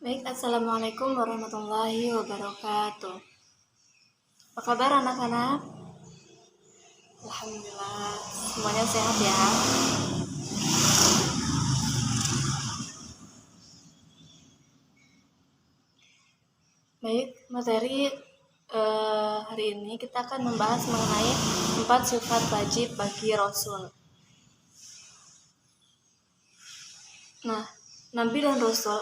Baik, Assalamualaikum warahmatullahi wabarakatuh. Apa kabar anak-anak? Alhamdulillah, semuanya sehat ya. Baik, materi hari ini kita akan membahas mengenai 4 sifat wajib bagi Rasul. Nah, Nabi dan Rasul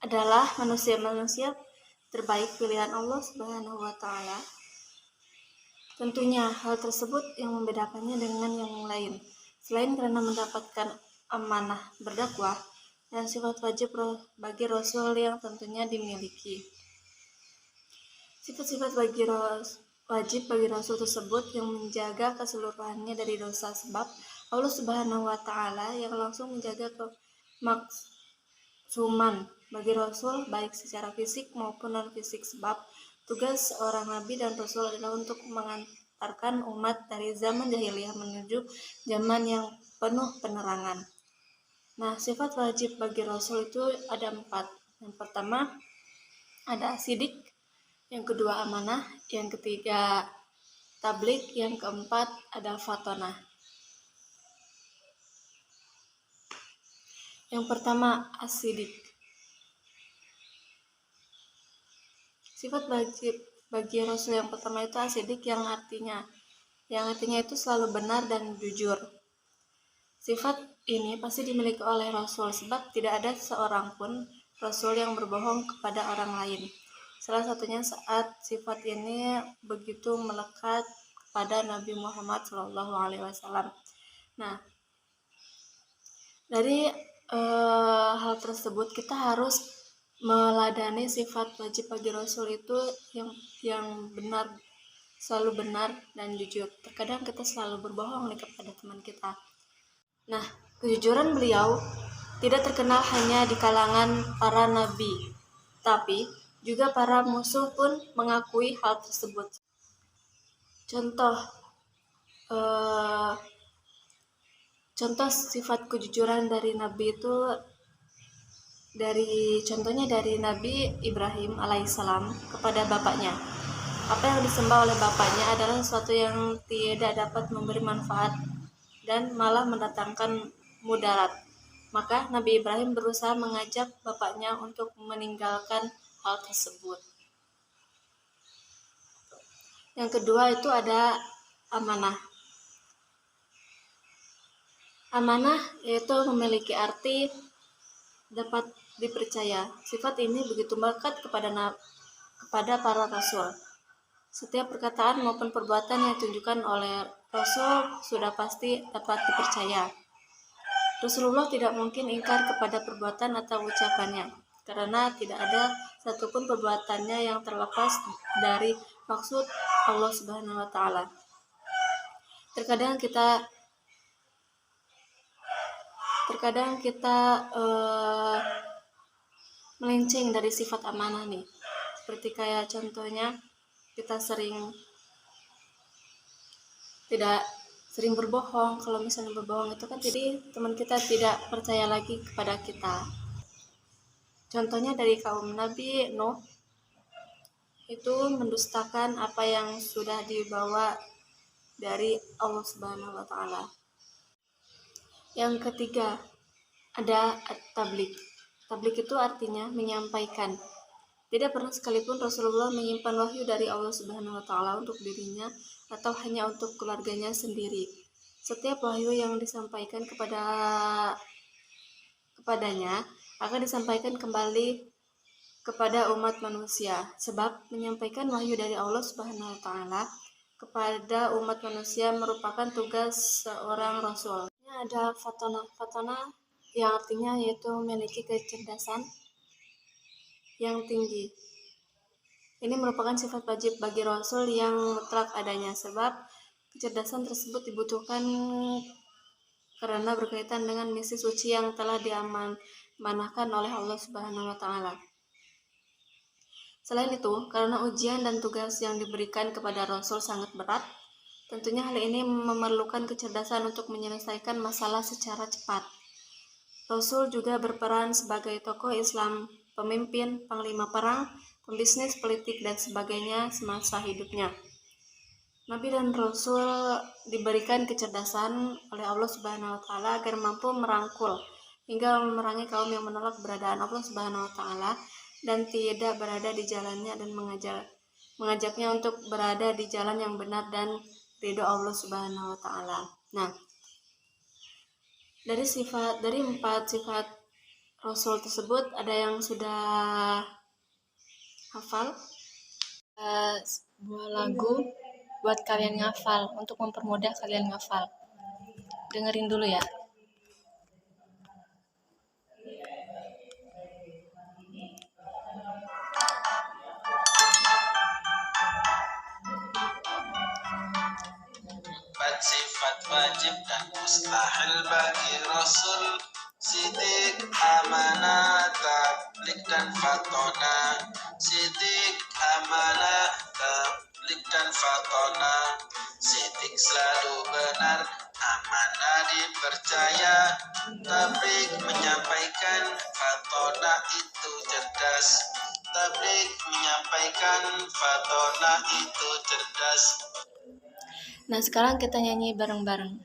adalah manusia-manusia terbaik pilihan Allah Subhanahu wa Ta'ala. Tentunya hal tersebut yang membedakannya dengan yang lain, selain karena mendapatkan amanah berdakwah dan sifat wajib bagi Rasul yang tentunya dimiliki. Sifat-sifat wajib bagi Rasul tersebut yang menjaga keseluruhannya dari dosa, sebab Allah Subhanahu wa Ta'ala yang langsung menjaga kemaksuman bagi Rasul baik secara fisik maupun non fisik, sebab tugas seorang nabi dan rasul adalah untuk mengantarkan umat dari zaman jahiliyah menuju zaman yang penuh penerangan. Nah, sifat wajib bagi rasul itu ada 4. Yang pertama ada sidik, yang kedua amanah, yang ketiga tablik, yang keempat ada fatonah. Yang pertama asidik. Sifat wajib bagi Rasul yang pertama itu asidik, yang artinya itu selalu benar dan jujur. Sifat ini pasti dimiliki oleh Rasul, sebab tidak ada seorang pun Rasul yang berbohong kepada orang lain. Salah satunya saat sifat ini begitu melekat kepada Nabi Muhammad SAW. Nah, dari hal tersebut kita harus meladani sifat wajib bagi Rasul itu yang benar, selalu benar dan jujur. Terkadang kita selalu berbohong kepada teman kita. Nah, kejujuran beliau tidak terkenal hanya di kalangan para nabi, tapi juga para musuh pun mengakui hal tersebut. Contoh sifat kejujuran dari nabi itu contohnya dari Nabi Ibrahim alaihissalam kepada bapaknya. Apa yang disembah oleh bapaknya adalah sesuatu yang tidak dapat memberi manfaat dan malah mendatangkan mudarat. Maka Nabi Ibrahim berusaha mengajak bapaknya untuk meninggalkan hal tersebut. Yang kedua itu ada amanah. Amanah yaitu memiliki arti dapat dipercaya. Sifat ini begitu melekat kepada para rasul. Setiap perkataan maupun perbuatan yang ditunjukkan oleh Rasul sudah pasti dapat dipercaya. Rasulullah tidak mungkin ingkar kepada perbuatan atau ucapannya, karena tidak ada satupun perbuatannya yang terlepas dari maksud Allah Subhanahu wa Ta'ala. Terkadang kita melenceng dari sifat amanah nih. Seperti kayak contohnya kita sering berbohong. Kalau misalnya berbohong itu kan jadi teman kita tidak percaya lagi kepada kita. Contohnya dari kaum Nabi Nuh, itu mendustakan apa yang sudah dibawa dari Allah Subhanahu wa Ta'ala. Yang ketiga ada tablik. Tablik itu artinya menyampaikan. Tidak pernah sekalipun Rasulullah menyimpan wahyu dari Allah Subhanahu wa Ta'ala untuk dirinya atau hanya untuk keluarganya sendiri. Setiap wahyu yang disampaikan kepadanya akan disampaikan kembali kepada umat manusia, sebab menyampaikan wahyu dari Allah Subhanahu wa Ta'ala kepada umat manusia merupakan tugas seorang rasul. Ini ada fatonah yang artinya yaitu memiliki kecerdasan yang tinggi. Ini merupakan sifat wajib bagi Rasul yang mutlak adanya, sebab kecerdasan tersebut dibutuhkan karena berkaitan dengan misi suci yang telah diamanahkan oleh Allah Subhanahu wa Ta'ala. Selain itu, karena ujian dan tugas yang diberikan kepada Rasul sangat berat, tentunya hal ini memerlukan kecerdasan untuk menyelesaikan masalah secara cepat. Rasul juga berperan sebagai tokoh Islam pemimpin, panglima perang, pembisnis, politik, dan sebagainya semasa hidupnya. Nabi dan Rasul diberikan kecerdasan oleh Allah Subhanahu wa Ta'ala agar mampu merangkul hingga memerangi kaum yang menolak keberadaan Allah Subhanahu wa Ta'ala dan tidak berada di jalannya, dan mengajaknya untuk berada di jalan yang benar dan ridho Allah Subhanahu wa Ta'ala. Nah, dari 4 sifat Rasul tersebut, ada yang sudah hafal? Sebuah lagu buat kalian ngafal, untuk mempermudah kalian ngafal. Dengerin dulu ya. Sifat wajib dan mustahil bagi Rasul: sidik, amanah, tablik, dan fatona. Sidik, amanah, tablik, dan fatona. Sidik selalu benar, amanah dipercaya, tablik menyampaikan, fatona itu cerdas. Tablik menyampaikan, fatona itu cerdas. Nah, sekarang kita nyanyi bareng-bareng.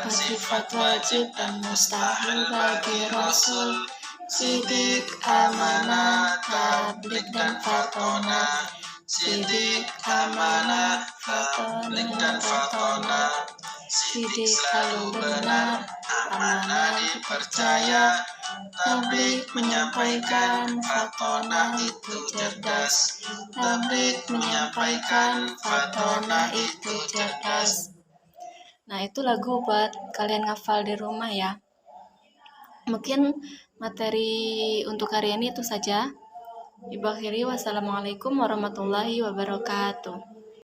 Sifat wajib dan mustahil bagi Rasul: sidik, amanah, tablik, dan fatona. Sidik, amanah, tablik, dan fatona. Sidik selalu benar, amanah dipercaya, tablik menyampaikan, fatona itu cerdas. Tablik menyampaikan, fatona itu cerdas. Nah, itu lagu buat kalian ngafal di rumah ya. Mungkin materi untuk hari ini itu saja. Ibu akhiri, wassalamualaikum warahmatullahi wabarakatuh.